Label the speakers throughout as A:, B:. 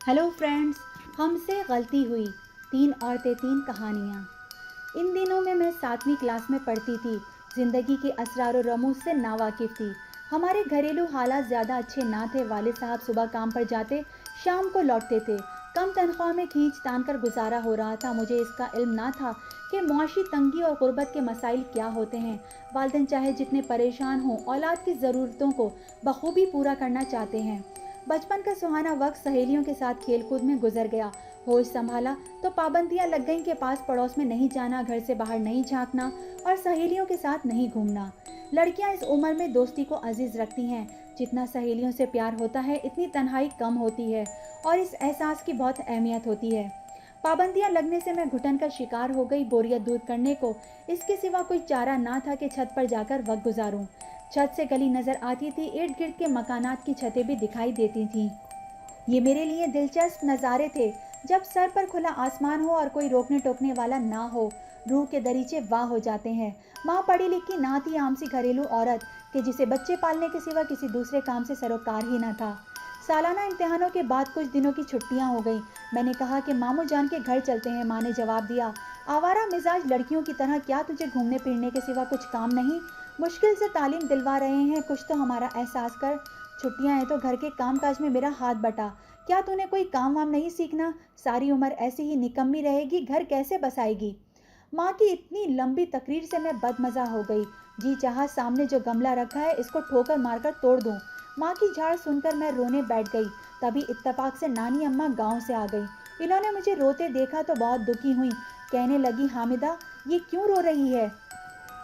A: Hello friends, हमसे गलती हुई। तीन औरतें तीन कहानियाँ। इन दिनों में मैं 7वीं क्लास में पढ़ती थी। ज़िंदगी के असरार और रमूज से नावाकिफ़ थी। हमारे घरेलू हालात ज़्यादा अच्छे ना थे। वालिद साहब सुबह काम पर जाते, शाम को लौटते थे। कम तनख्वाह में खींच तान कर गुजारा हो रहा था। मुझे इसका इल्म ना था कि मुआशी तंगी और गुर्बत के मसाइल क्या होते हैं। वालिदैन चाहे जितने परेशान हों, औलाद की ज़रूरतों को बखूबी पूरा करना चाहते हैं। बचपन का सुहाना वक्त सहेलियों के साथ खेलकूद में गुजर गया। होश संभाला तो पाबंदियां लग गईं कि पास पड़ोस में नहीं जाना, घर से बाहर नहीं झांकना और सहेलियों के साथ नहीं घूमना। लड़कियां इस उम्र में दोस्ती को अजीज रखती हैं। जितना सहेलियों से प्यार होता है, इतनी तन्हाई कम होती है और इस एहसास की बहुत अहमियत होती है। पाबंदियां लगने से मैं घुटन का शिकार हो गई। बोरियत दूर करने को इसके सिवा कोई चारा ना था कि छत पर जाकर वक्त गुजारूं। छत से गली नजर आती थी, इर्द गिर्द के मकानात की छतें भी दिखाई देती थीं। ये मेरे लिए दिलचस्प नज़ारे थे। जब सर पर खुला आसमान हो और कोई रोकने टोकने वाला ना हो, रूह के दरीचे वाह हो जाते हैं। माँ पढ़ी लिखी ना थी, आम सी घरेलू औरत कि जिसे बच्चे पालने के सिवा किसी दूसरे काम से सरोकार ही ना था। सालाना इम्तिहानों के बाद कुछ दिनों की छुट्टियां हो गई। मैंने कहा कि मामू जान के घर चलते हैं। माँ ने जवाब दिया, आवारा मिजाज लड़कियों की तरह क्या तुझे घूमने फिरने के सिवा कुछ काम नहीं? मुश्किल से तालीम दिलवा रहे हैं, कुछ तो हमारा एहसास कर। छुट्टियां हैं तो घर के काम काज में मेरा हाथ बटा। क्या तूने कोई काम वाम नहीं सीखना? सारी उम्र ऐसी ही निकम्मी रहेगी, घर कैसे बसाएगी? माँ की इतनी लंबी तकरीर से मैं बदमज़ा हो गई। जी चाहा सामने जो गमला रखा है इसको ठोकर मारकर तोड़ दूं। माँ की झाड़ सुनकर मैं रोने बैठ गई। तभी इत्तेफाक से नानी अम्मा गांव से आ गई। इन्होंने मुझे रोते देखा तो बहुत दुखी हुई। कहने लगी, हामिदा ये क्यों रो रही है?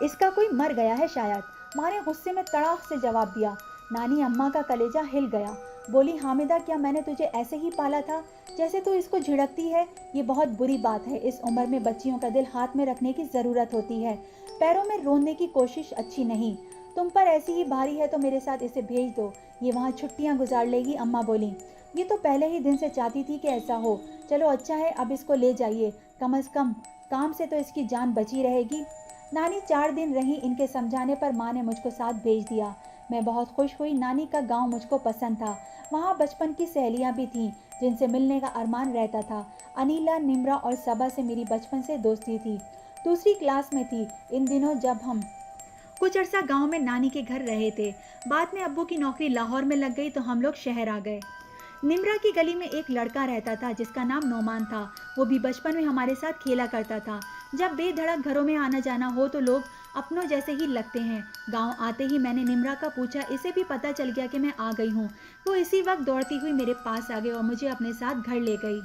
A: इसका कोई मर गया है शायद। माँ ने गुस्से में तड़ाक से जवाब दिया। नानी अम्मा का कलेजा हिल गया। बोली, हामिदा क्या मैंने तुझे ऐसे ही पाला था जैसे तू इसको झिड़कती है? ये बहुत बुरी बात है। इस उम्र में बच्चियों का दिल हाथ में रखने की ज़रूरत होती है, पैरों में रोने की कोशिश अच्छी नहीं। तुम पर ऐसी ही भारी है तो मेरे साथ इसे भेज दो, ये वहाँ छुट्टियाँ गुजार लेगी। अम्मा बोली, ये तो पहले ही दिन से चाहती थी कि ऐसा हो। चलो अच्छा है, अब इसको ले जाइए, कम अज़ कम काम से तो इसकी जान बची रहेगी। नानी 4 दिन रही। इनके समझाने पर माँ ने मुझको साथ भेज दिया। मैं बहुत खुश हुई। नानी का गांव मुझको पसंद था। वहाँ बचपन की सहेलियाँ भी थीं जिनसे मिलने का अरमान रहता था। अनीला, निम्रा और सबा से मेरी बचपन से दोस्ती थी। दूसरी क्लास में थी इन दिनों जब हम कुछ अरसा गांव में नानी के घर रहे थे। बाद में अब्बू की नौकरी लाहौर में लग गई तो हम लोग शहर आ गए। निम्रा की गली में एक लड़का रहता था जिसका नाम नोमान था। वो भी बचपन में हमारे साथ खेला करता था। जब बेधड़क घरों में आना जाना हो तो लोग अपनों जैसे ही लगते हैं। गांव आते ही मैंने निम्रा का पूछा, इसे भी पता चल गया कि मैं आ गई हूँ। वो इसी वक्त दौड़ती हुई मेरे पास आ गई और मुझे अपने साथ घर ले गई।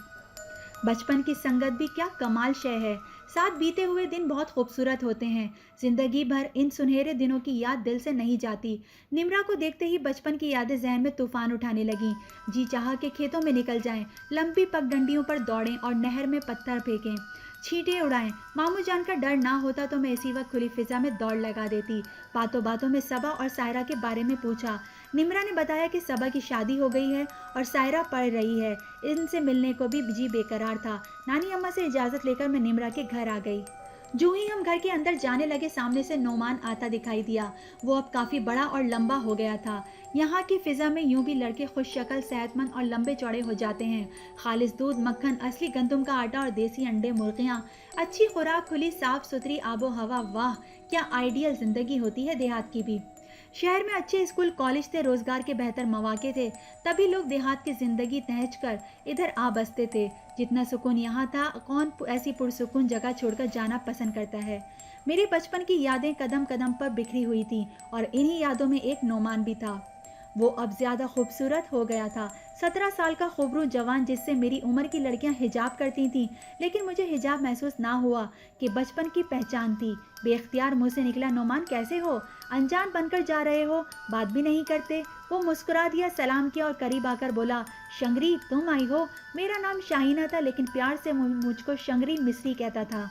A: बचपन की संगत भी क्या कमाल शय है। साथ बीते हुए दिन बहुत खूबसूरत होते हैं। जिंदगी भर इन सुनहरे दिनों की याद दिल से नहीं जाती। निम्रा को देखते ही बचपन की यादें जहन में तूफान उठाने लगीं। जी चाहा कि खेतों में निकल जाएं, लंबी पगडंडियों पर दौड़ें और नहर में पत्थर फेंकें, छींटे उड़ाएं। मामू जान का डर ना होता तो मैं इसी वक्त खुली फिजा में दौड़ लगा देती। बातों बातों में सबा और सायरा के बारे में पूछा। निम्रा ने बताया कि सबा की शादी हो गई है और सायरा पढ़ रही है। इनसे मिलने को भी जी बेकरार था। नानी अम्मा से इजाज़त लेकर मैं निम्रा के घर आ गई। जो ही हम घर के अंदर जाने लगे, सामने से नोमान आता दिखाई दिया। वो अब काफ़ी बड़ा और लंबा हो गया था। यहाँ की फिजा में यूं भी लड़के खुश शक्ल, सेहतमंद और लंबे चौड़े हो जाते हैं। खालिस दूध, मक्खन, असली गंदम का आटा और देसी अंडे, मुर्गियाँ, अच्छी खुराक, खुली साफ सुथरी आबो हवा, वाह क्या आइडियल ज़िंदगी होती है देहात की भी। शहर में अच्छे स्कूल कॉलेज थे, रोजगार के बेहतर मौके थे, तभी लोग देहात की जिंदगी तहज कर इधर आ बसते थे। जितना सुकून यहाँ था, कौन ऐसी पुरसुकून जगह छोड़कर जाना पसंद करता है। मेरे बचपन की यादें कदम कदम पर बिखरी हुई थी और इन्हीं यादों में एक नोमान भी था। वो अब ज्यादा खूबसूरत हो गया था। 17 साल का खूबरू जवान जिससे मेरी उम्र की लड़कियां हिजाब करती थीं, लेकिन मुझे हिजाब महसूस ना हुआ कि बचपन की पहचान थी। बेख्तियार मुंह से निकला, नोमान कैसे हो? अनजान बनकर जा रहे हो, बात भी नहीं करते। वो मुस्कुरा दिया, सलाम किया और करीब आकर बोला, शंगरी तुम आई हो? मेरा नाम शाहीना था लेकिन प्यार से मुझको शंगरी मिस्री कहता था।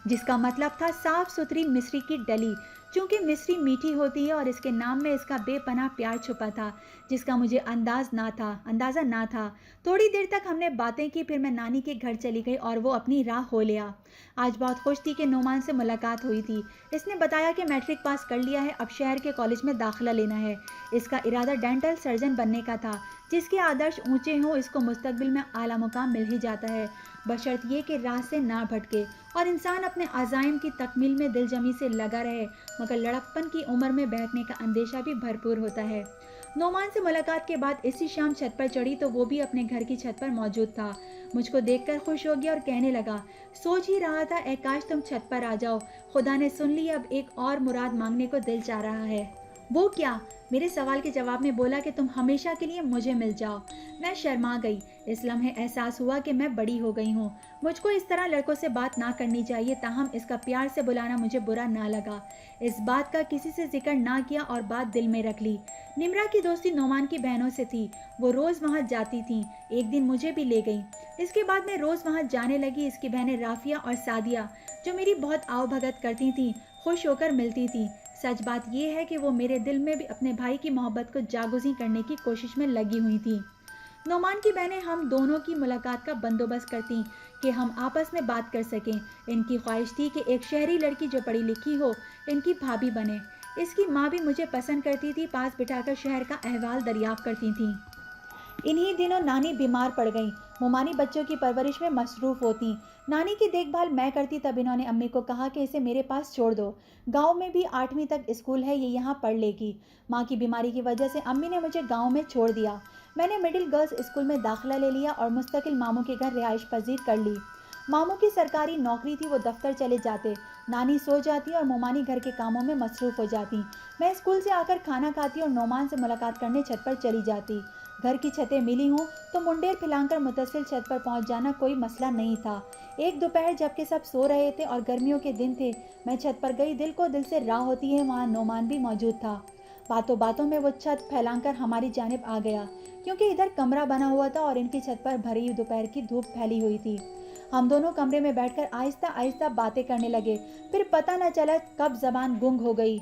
A: जिसका मतलब था साफ सुथरी मिस्री की डली। चूंकि मिस्री मीठी होती है और इसके नाम में इसका बेपनाह प्यार छुपा था, जिसका मुझे अंदाज़ा ना था। थोड़ी देर तक हमने बातें की, फिर मैं नानी के घर चली गई और वो अपनी राह हो लिया। आज बहुत खुश थी कि नोमान से मुलाकात हुई थी। इसने बताया कि मैट्रिक पास कर लिया है, अब शहर के कॉलेज में दाखिला लेना है। इसका इरादा डेंटल सर्जन बनने का था। जिसके आदर्श ऊंचे हों, इसको मुस्तकबिल में आला मुकाम मिल ही जाता है, बशर्त ये कि राह से ना भटके और इंसान अपने अज़ाइम की तकमील में दिलजमी से लगा रहे। मगर लड़कपन की उम्र में बहकने का अंदेशा भी भरपूर होता है। नोमान से मुलाकात के बाद इसी शाम छत पर चढ़ी तो वो भी अपने घर की छत पर मौजूद था। मुझको देखकर खुश हो गया और कहने लगा, सोच ही रहा था ए काश तुम छत पर आ जाओ। खुदा ने सुन ली, अब एक और मुराद मांगने को दिल चाह रहा है। वो क्या? मेरे सवाल के जवाब में बोला कि तुम हमेशा के लिए मुझे मिल जाओ। मैं शर्मा गई। इस लम्हे एहसास हुआ कि मैं बड़ी हो गई हूँ। मुझको इस तरह लड़कों से बात ना करनी चाहिए, ताहम इसका प्यार से बुलाना मुझे बुरा ना लगा। इस बात का किसी से जिक्र ना किया और बात दिल में रख ली। निम्रा की दोस्ती नोमान की बहनों से थी। वो रोज़ वहाँ जाती थी। एक दिन मुझे भी ले गई। इसके बाद मैं रोज़ वहाँ जाने लगी। इसकी बहनें राफिया और सादिया, जो मेरी बहुत आवभगत करती थीं, खुश होकर मिलती थीं। सच बात यह है कि वो मेरे दिल में भी अपने भाई की मोहब्बत को जागुज़ी करने की कोशिश में लगी हुई थी। नोमान की बहनें हम दोनों की मुलाकात का बंदोबस्त करती कि हम आपस में बात कर सकें। इनकी ख्वाहिश थी कि एक शहरी लड़की जो पढ़ी लिखी हो इनकी भाभी बने। इसकी माँ भी मुझे पसंद करती थी, पास बिठाकर शहर का अहवाल दरियाफ्त करती थी। इन्हीं दिनों नानी बीमार पड़ गईं। मुमानी बच्चों की परवरिश में मसरूफ़ होती। नानी की देखभाल मैं करती, तब इन्होंने अम्मी को कहा कि इसे मेरे पास छोड़ दो। गांव में भी 8वीं तक स्कूल है, ये यहाँ पढ़ लेगी। माँ की बीमारी की वजह से अम्मी ने मुझे गांव में छोड़ दिया। मैंने मिडिल गर्ल्स स्कूल में दाखिला ले लिया और मुस्तकिल मामू के घर रिहाइश पजीर कर ली। मामू की सरकारी नौकरी थी, वो दफ्तर चले जाते। नानी सो जाती और मोमानी घर के कामों में मसरूफ़ हो जाती। मैं स्कूल से आकर खाना खाती और नोमान से मुलाकात करने छत पर चली जाती। घर की छतें मिली हों तो मुंडेर फैलाकर मुतसिल छत पर पहुंच जाना कोई मसला नहीं था। एक दोपहर जबकि सब सो रहे थे और गर्मियों के दिन थे, मैं छत पर गई। दिल को दिल से राह होती है, वहाँ नोमान भी मौजूद था। बातों बातों में वो छत फैलाकर हमारी जानिब आ गया, क्योंकि इधर कमरा बना हुआ था और इनकी छत पर भरी दोपहर की धूप फैली हुई थी। हम दोनों कमरे में बैठकर आहिस्ता आहिस्ता बातें करने लगे। फिर पता न चला कब जबान गुंग हो गई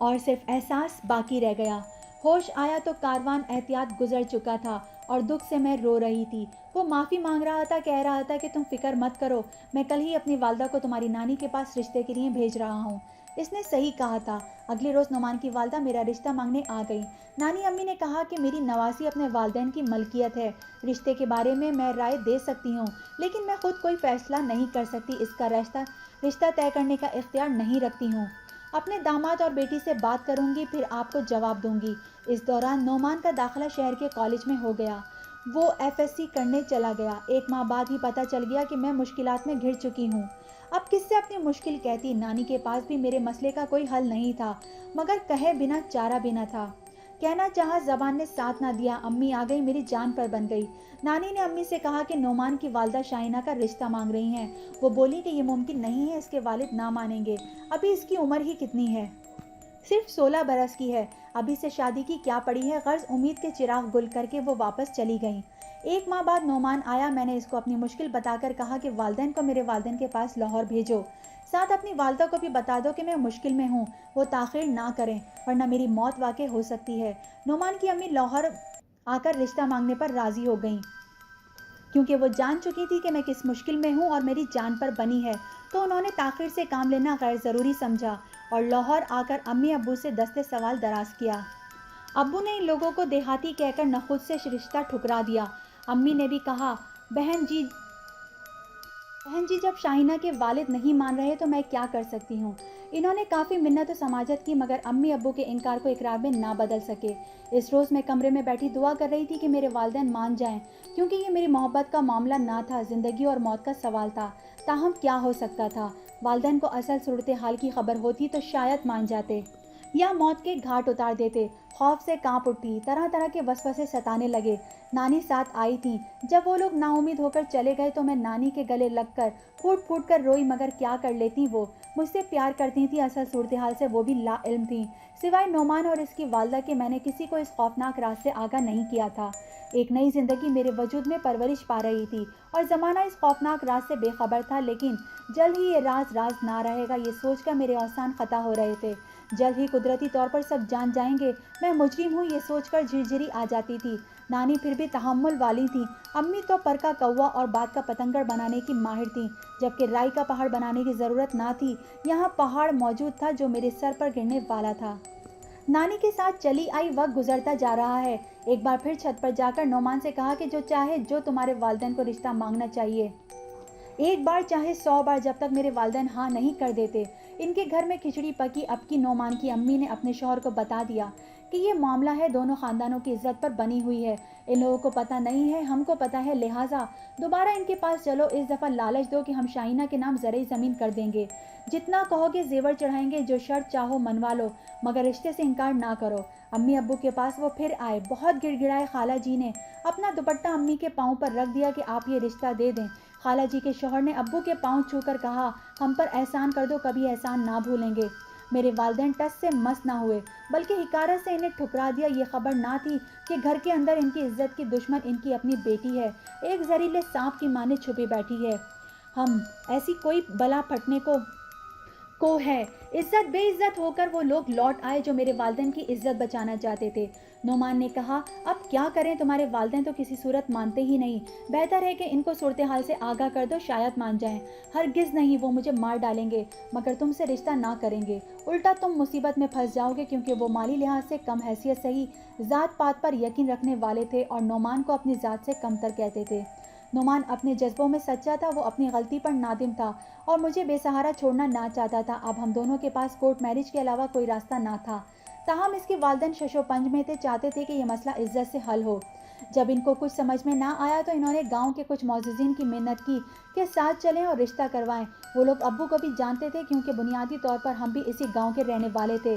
A: और सिर्फ एहसास बाकी रह गया। होश आया तो कारवान एहतियात गुजर चुका था और दुख से मैं रो रही थी। वो माफ़ी मांग रहा था, कह रहा था कि तुम फिक्र मत करो, मैं कल ही अपनी वालदा को तुम्हारी नानी के पास रिश्ते के लिए भेज रहा हूँ। इसने सही कहा था। अगले रोज़ नुमान की वालदा मेरा रिश्ता मांगने आ गई। नानी अम्मी ने कहा कि मेरी नवासी अपने वालदैन की मलकियत है। रिश्ते के बारे में मैं राय दे सकती हूँ, लेकिन मैं खुद कोई फैसला नहीं कर सकती। इसका रिश्ता तय करने का इख्तियार नहीं रखती हूँ। अपने दामाद और बेटी से बात करूंगी, फिर आपको जवाब दूंगी। इस दौरान नोमान का दाखिला शहर के कॉलेज में हो गया। वो एफएससी करने चला गया। एक माह बाद ही पता चल गया कि मैं मुश्किलात में घिर चुकी हूँ। अब किससे अपनी मुश्किल कहती? नानी के पास भी मेरे मसले का कोई हल नहीं था, मगर कहे बिना चारा भी न था। कहना चाहा, जबान ने साथ ना दिया। अम्मी आ गई, मेरी जान पर बन गई। नानी ने अम्मी से कहा कि नोमान की वालदा शाइना का रिश्ता मांग रही हैं। वो बोली कि ये मुमकिन नहीं है, इसके वालिद ना मानेंगे। अभी इसकी उम्र ही कितनी है? सिर्फ 16 बरस की है। अभी से शादी की क्या पड़ी है? गर्ज उम्मीद के चिराग गुल करके वो वापस चली गईं। एक माह बाद नोमान आया। मैंने इसको अपनी मुश्किल बताकर कहा कि वालदैन को मेरे वालदैन के पास लाहौर भेजो। साथ अपनी वालदा को भी बता दो कि मैं मुश्किल में हूँ, वो ताख़िर ना करें, वरना मेरी मौत वाक़ई हो सकती है। नोमान की अम्मी लाहौर आकर रिश्ता मांगने पर राज़ी हो गईं, क्योंकि वो जान चुकी थी कि मैं किस मुश्किल में हूँ और मेरी जान पर बनी है। तो उन्होंने ताख़िर से काम लेना गैर ज़रूरी समझा और लाहौर आकर अम्मी अब्बू से दस्ते सवाल दराज किया। अब्बू ने इन लोगों को देहाती कहकर नखुद से रिश्ता ठुकरा दिया। अम्मी ने भी कहा, बहन जी जब शाहिना के वालिद नहीं मान रहे तो मैं क्या कर सकती हूँ। इन्होंने काफ़ी मिन्नत और समाजत की, मगर अम्मी अब्बू के इनकार को इकरार में ना बदल सके। इस रोज़ मैं कमरे में बैठी दुआ कर रही थी कि मेरे वालिदैन मान जाएं, क्योंकि ये मेरी मोहब्बत का मामला ना था, ज़िंदगी और मौत का सवाल था। ताहम क्या हो सकता था? वालिदैन को असल सूरत हाल की खबर होती तो शायद मान जाते या मौत के घाट उतार देते। खौफ से कांप उठी, तरह तरह के वसवसे सताने लगे। नानी साथ आई थी। जब वो लोग नाउमीद होकर चले गए तो मैं नानी के गले लगकर फूट फूट कर रोई, मगर क्या कर लेती वो? मुझसे प्यार करती थी, असल सूरत हाल से वो भी ला इल्म थी। सिवाय नोमान और इसकी वालदा के मैंने किसी को इस खौफनाक राज से आगाह नहीं किया था। ایک نئی زندگی میرے وجود میں پرورش پا رہی تھی اور زمانہ اس خوفناک راز سے بے خبر تھا، لیکن جلد ہی یہ راز راز نہ رہے گا، یہ سوچ کر میرے اوسان خطا ہو رہے تھے۔ جلد ہی قدرتی طور پر سب جان جائیں گے میں مجرم ہوں، یہ سوچ کر جھرجھری آ جاتی تھی۔ نانی پھر بھی تحمل والی تھیں، امی تو پر کا کوا اور بات کا پتنگڑ بنانے کی ماہر تھیں، جبکہ رائی کا پہاڑ بنانے کی ضرورت نہ تھی، یہاں پہاڑ موجود تھا جو میرے سر پر گرنے والا تھا۔ نانی کے ساتھ چلی آئی، وقت گزرتا جا رہا ہے۔ ایک بار پھر چھت پر جا کر نعمان سے کہا کہ جو چاہے، جو تمہارے والدین کو رشتہ مانگنا چاہیے، ایک بار چاہے 100 بار، جب تک میرے والدین ہاں نہیں کر دیتے۔ ان کے گھر میں کھچڑی پکی۔ اب کی نعمان کی امی نے اپنے شوہر کو بتا دیا کہ یہ معاملہ ہے، دونوں خاندانوں کی عزت پر بنی ہوئی ہے، ان لوگوں کو پتہ نہیں ہے، ہم کو پتہ ہے، لہٰذا دوبارہ ان کے پاس چلو، اس دفعہ لالچ دو کہ ہم شاہینہ کے نام زرعی زمین کر دیں گے، جتنا کہو گے زیور چڑھائیں گے، جو شرط چاہو منوا لو، مگر رشتے سے انکار نہ کرو۔ امی ابو کے پاس وہ پھر آئے، بہت گڑ گڑائے۔ خالہ جی نے اپنا دوپٹہ امی کے پاؤں پر رکھ دیا کہ آپ یہ رشتہ دے دیں۔ خالہ جی کے شوہر نے ابو کے پاؤں چھو کر کہا، ہم پر احسان کر دو، کبھی احسان نہ بھولیں گے۔ میرے والدین ٹس سے مس نہ ہوئے، بلکہ حقارت سے انہیں ٹھکرا دیا۔ یہ خبر نہ تھی کہ گھر کے اندر ان کی عزت کی دشمن ان کی اپنی بیٹی ہے، ایک زہریلے سانپ کی مانے چھپی بیٹھی ہے۔ ہم ایسی کوئی بلا پھٹنے کو ہے۔ عزت بے عزت ہو کر وہ لوگ لوٹ آئے جو میرے والدین کی عزت بچانا چاہتے تھے۔ نعمان نے کہا، اب کیا کریں، تمہارے والدین تو کسی صورت مانتے ہی نہیں، بہتر ہے کہ ان کو صورتحال سے آگاہ کر دو، شاید مان جائیں۔ ہرگز نہیں، وہ مجھے مار ڈالیں گے، مگر تم سے رشتہ نہ کریں گے، الٹا تم مصیبت میں پھنس جاؤ گے، کیونکہ وہ مالی لحاظ سے کم حیثیت صحیح ذات پات پر یقین رکھنے والے تھے اور نعمان کو اپنی ذات سے کمتر کہتے تھے۔ نعمان اپنے جذبوں میں سچا تھا، وہ اپنی غلطی پر نادم تھا اور مجھے بے سہارا چھوڑنا نہ چاہتا تھا۔ اب ہم دونوں کے پاس کورٹ میرج کے علاوہ کوئی راستہ نہ تھا، تاہم اس کے والدین شش و پنج میں تھے، چاہتے تھے کہ یہ مسئلہ عزت سے حل ہو۔ جب ان کو کچھ سمجھ میں نہ آیا تو انہوں نے گاؤں کے کچھ معززین کی منت کی کہ ساتھ چلیں اور رشتہ کروائیں۔ وہ لوگ ابو کو بھی جانتے تھے، کیونکہ بنیادی طور پر ہم بھی اسی گاؤں کے رہنے والے تھے۔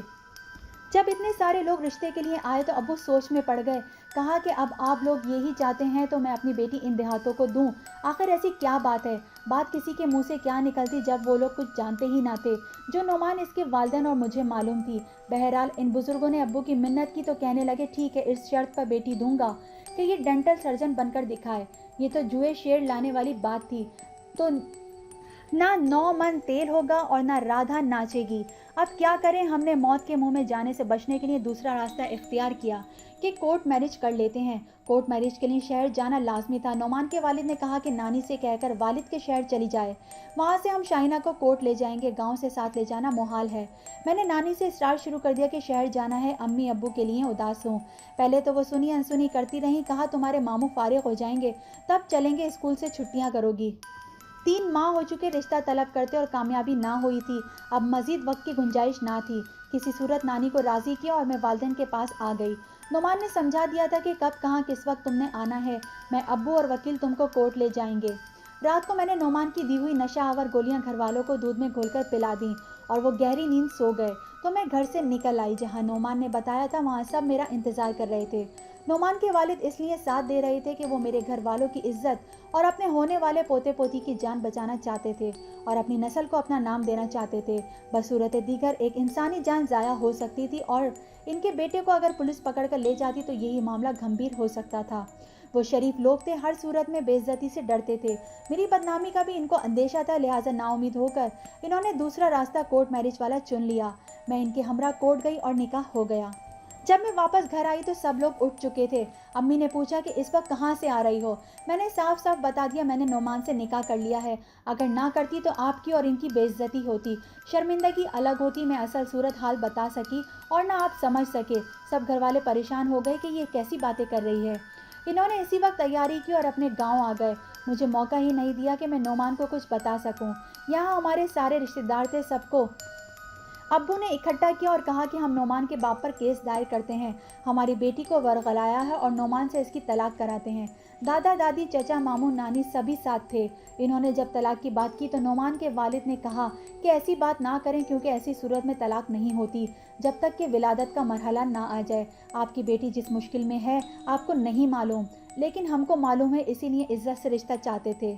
A: جب اتنے سارے لوگ رشتے کے لیے آئے تو ابو سوچ میں پڑ گئے۔ کہا کہ اب آپ لوگ یہی چاہتے ہیں تو میں اپنی بیٹی ان دیہاتوں کو دوں، آخر ایسی کیا بات ہے، بات کسی کے منہ سے کیا نکلتی جب وہ لوگ کچھ جانتے ہی نہ تھے، جو نعمان، اس کے والدین اور مجھے معلوم تھی۔ بہرحال ان بزرگوں نے ابو کی منت کی تو کہنے لگے، ٹھیک ہے، اس شرط پر بیٹی دوں گا کہ یہ ڈینٹل سرجن بن کر دکھائے۔ یہ تو جوئے شیر لانے والی بات تھی، تو نہ 9 من تیل ہوگا اور نہ رادھا ناچے گی۔ اب کیا کریں، ہم نے موت کے منہ میں جانے سے بچنے کے لیے دوسرا راستہ اختیار کیا کہ کورٹ میرج کر لیتے ہیں۔ کورٹ میرج کے لیے شہر جانا لازمی تھا۔ نعمان کے والد نے کہا کہ نانی سے کہہ کر والد کے شہر چلی جائے، وہاں سے ہم شاہینہ کو کورٹ لے جائیں گے، گاؤں سے ساتھ لے جانا محال ہے۔ میں نے نانی سے اصرار شروع کر دیا کہ شہر جانا ہے، امی ابو کے لیے اداس ہوں۔ پہلے تو وہ سنی انسنی کرتی رہیں، کہا تمہارے ماموں فارغ ہو جائیں گے تب چلیں گے، اسکول سے چھٹیاں کرو گی۔ 3 ماہ ہو چکے رشتہ طلب کرتے اور کامیابی نہ ہوئی تھی، اب مزید وقت کی گنجائش نہ تھی۔ کسی صورت نانی کو راضی کیا اور میں والدین کے پاس آ گئی۔ نعمان نے سمجھا دیا تھا کہ کب کہاں کس وقت تم نے آنا ہے، میں ابو اور وکیل تم کو کورٹ لے جائیں گے۔ رات کو میں نے نعمان کی دی ہوئی نشہ آور گولیاں گھر والوں کو دودھ میں گھول کر پلا دیں اور وہ گہری نیند سو گئے تو میں گھر سے نکل آئی، جہاں نعمان نے بتایا تھا وہاں سب میرا انتظار کر رہے تھے۔ نعمان کے والد اس لیے ساتھ دے رہے تھے کہ وہ میرے گھر والوں کی عزت اور اپنے ہونے والے پوتے پوتی کی جان بچانا چاہتے تھے اور اپنی نسل کو اپنا نام دینا چاہتے تھے۔ بصورت دیگر ایک انسانی جان ضائع ہو سکتی تھی اور ان کے بیٹے کو اگر پولیس پکڑ کر لے جاتی تو یہی معاملہ گھمبیر ہو سکتا تھا۔ وہ شریف لوگ تھے، ہر صورت میں بے عزتی سے ڈرتے تھے، میری بدنامی کا بھی ان کو اندیشہ تھا، لہٰذا نا امید ہو کر انہوں نے دوسرا راستہ کورٹ میرج والا چن لیا۔ میں ان کے ہمراہ کورٹ گئی اور نکاح ہو گیا۔ جب میں واپس گھر آئی تو سب لوگ اٹھ چکے تھے۔ امی نے پوچھا کہ اس وقت کہاں سے آ رہی ہو؟ میں نے صاف صاف بتا دیا میں نے نعمان سے نکاح کر لیا ہے، اگر نہ کرتی تو آپ کی اور ان کی بے عزتی ہوتی، شرمندگی الگ ہوتی، میں اصل صورت حال بتا سکی اور نہ آپ سمجھ سکے۔ سب گھر والے پریشان ہو گئے کہ یہ کیسی باتیں کر رہی ہے۔ انہوں نے اسی وقت تیاری کی اور اپنے گاؤں آ گئے، مجھے موقع ہی نہیں دیا کہ میں نعمان کو کچھ بتا سکوں۔ یہاں ہمارے سارے رشتہ دار تھے، سب کو ابو نے اکٹھا کیا اور کہا کہ ہم نعمان کے باپ پر کیس دائر کرتے ہیں، ہماری بیٹی کو ورغلایا ہے اور نعمان سے اس کی طلاق کراتے ہیں۔ دادا دادی چچا ماموں نانی سبھی ساتھ تھے۔ انہوں نے جب طلاق کی بات کی تو نعمان کے والد نے کہا کہ ایسی بات نہ کریں، کیونکہ ایسی صورت میں طلاق نہیں ہوتی جب تک کہ ولادت کا مرحلہ نہ آ جائے۔ آپ کی بیٹی جس مشکل میں ہے آپ کو نہیں معلوم، لیکن ہم کو معلوم ہے، اسی لیے عزت سے رشتہ چاہتے تھے۔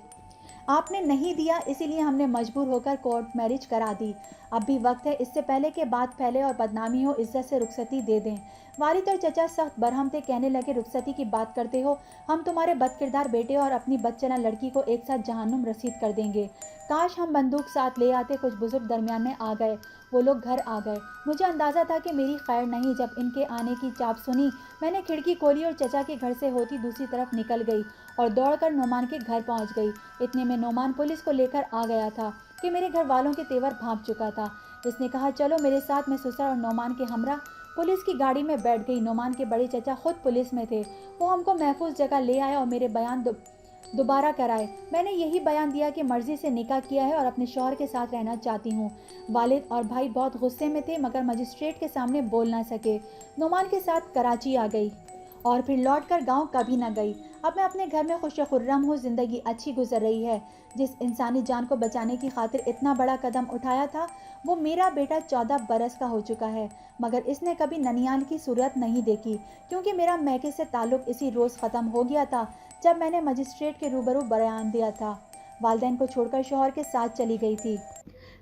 A: आपने नहीं दिया, इसीलिए हमने मजबूर होकर कोर्ट मैरिज करा दी। अब भी वक्त है, इससे पहले कि बात फैले और बदनामी हो, इज्जत से रुखसती दे दें। वालिद और चचा सख्त बरहम थे, कहने लगे रुखसती की बात करते हो, हम तुम्हारे बदकिरदार बेटे और अपनी बदचला लड़की को एक साथ जहन्नुम रसीद कर देंगे। काश हम बंदूक साथ ले आते। कुछ बुजुर्ग दरमियान में आ गए। वो लोग घर आ गए। मुझे अंदाज़ा था कि मेरी खैर नहीं। जब इनके आने की चाप सुनी, मैंने खिड़की खोली और चचा के घर से होती दूसरी तरफ निकल गई और दौड़कर नोमान के घर पहुंच गई। इतने में नोमान पुलिस को लेकर आ गया था कि मेरे घर वालों के तेवर भांप चुका था। इसने कहा, चलो मेरे साथ। मैं ससुर और नोमान के हमरा पुलिस की गाड़ी में बैठ गई। नोमान के बड़े चचा खुद पुलिस में थे। वो हमको महफूज जगह ले आए और मेरे बयान दोबारा कराए। मैंने यही बयान दिया कि मर्जी से निकाह किया है और अपने शौहर के साथ रहना चाहती हूँ। वालिद और भाई बहुत गुस्से में थे, मगर मजिस्ट्रेट के सामने बोल ना सके। नोमान के साथ कराची आ गई और फिर लौटकर गांव कभी न गई। अब मैं अपने घर में खुशखुर्रम हूँ, ज़िंदगी अच्छी गुजर रही है। जिस इंसानी जान को बचाने की खातिर इतना बड़ा कदम उठाया था, वो मेरा बेटा 14 बरस का हो चुका है, मगर इसने कभी ननियाल की सूरत नहीं देखी, क्योंकि मेरा मैके से ताल्लुक़ इसी रोज़ ख़त्म हो गया था जब मैंने मजिस्ट्रेट के रूबरू बयान दिया था। वालिदैन को छोड़कर शौहर के साथ चली गई थी।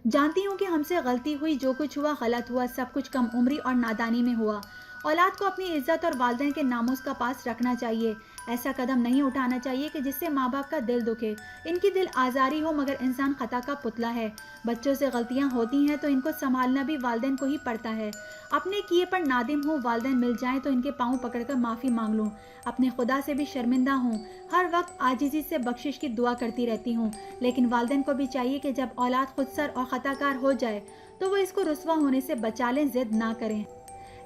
A: जानती हूँ कि हमसे गलती हुई, जो कुछ हुआ गलत हुआ, सब कुछ कम उम्री और नादानी में हुआ। औलाद को अपनी इज्जत और वालिदैन के नामूस का पास रखना चाहिए। ऐसा कदम नहीं उठाना चाहिए कि जिससे माँ बाप का दिल दुखे। इनकी दिल आज़ारी हो, मगर इंसान खता का पुतला है। बच्चों से गलतियाँ होती हैं तो इनको संभालना भी वालिदैन को ही पड़ता है। अपने किए पर नादिम हूँ। वालिदैन मिल जाएं तो इनके पाँव पकड़कर माफ़ी मांग लूँ। अपने खुदा से भी शर्मिंदा हूँ। हर वक्त आजिज़ी से बख्शिश की दुआ करती रहती हूँ, लेकिन वालिदैन को भी चाहिए कि जब औलाद खुदसर और ख़ताकार हो जाए तो वो इसको रुस्वा होने से बचा लें, ज़िद ना करें,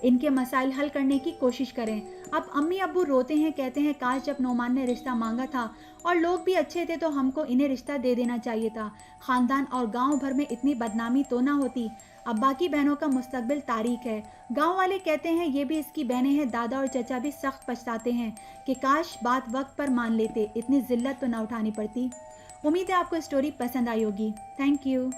A: इनके मसाइल हल करने की कोशिश करें। अब अम्मी अब्बू रोते हैं, कहते हैं काश जब नोमान ने रिश्ता मांगा था और लोग भी अच्छे थे तो हमको इन्हें रिश्ता दे देना चाहिए था। ख़ानदान और गांव भर में इतनी बदनामी तो ना होती। अब बाकी बहनों का मुस्तकबिल तारीक है। गांव वाले कहते हैं ये भी इसकी बहनें हैं। दादा और चचा भी सख्त पछताते हैं कि काश बात वक्त पर मान लेते, इतनी जिल्लत तो ना उठानी पड़ती। उम्मीद है आपको स्टोरी पसंद आई होगी। Thank you.